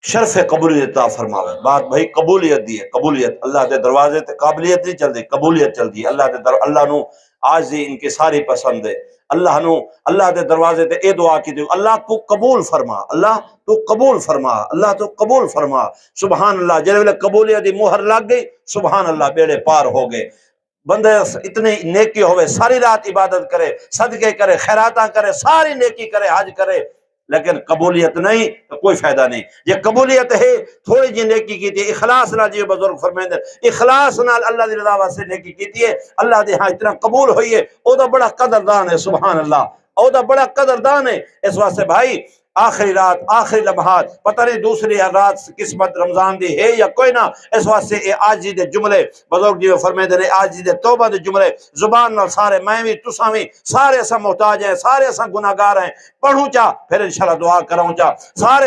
شرف قبولیت عطا فرماوے. بات بھائی قبولیت دی ہے، قبولیت اللہ دے دروازے تے قابلیت نہیں چل دی، قبولیت چل دی. اللہ نو آج دی انکساری پسند ہے. اللہ دے دروازے تے اے دعا کی دی، اللہ تو قبول فرما، اللہ تو قبول فرما، اللہ تو قبول فرما. سبحان اللہ. جے ویلے قبولیت دی مہر لگ گئی، سبحان اللہ، بیڑے پار ہو گئے. بندے اتنی نیکی ہوئے، ساری رات عبادت کرے، صدقے کرے، خیراتاں کرے، ساری نیکی کرے، حج کرے، لیکن قبولیت نہیں تو کوئی فائدہ نہیں. یہ قبولیت ہے تھوڑی جی نیکی کی تھی، اخلاص نال، جی بزرگ فرمائیں دے اخلاص نال اللہ دی رضا واسطے نیکی کی ہے، اللہ دے ہاں اتنا قبول ہوئی ہے. او دا بڑا قدردان ہے. سبحان اللہ. او دا بڑا قدردان ہے. اس واسطے بھائی آخری رات، آخری لمحات، پتہ نہیں دوسری رات قسمت رمضان دی ہے یا کوئی نہ. اس واسطے اے آجی دے جملے بزرگ جی فرمائے دے آجی دے توبہ دے جملے زبان نال سارے، میں بھی تساں بھی، سارے اساں محتاج ہیں، سارے اساں گناہگار ہیں. پڑھوں چا پھر انشاءاللہ دعا کروں چا، سارے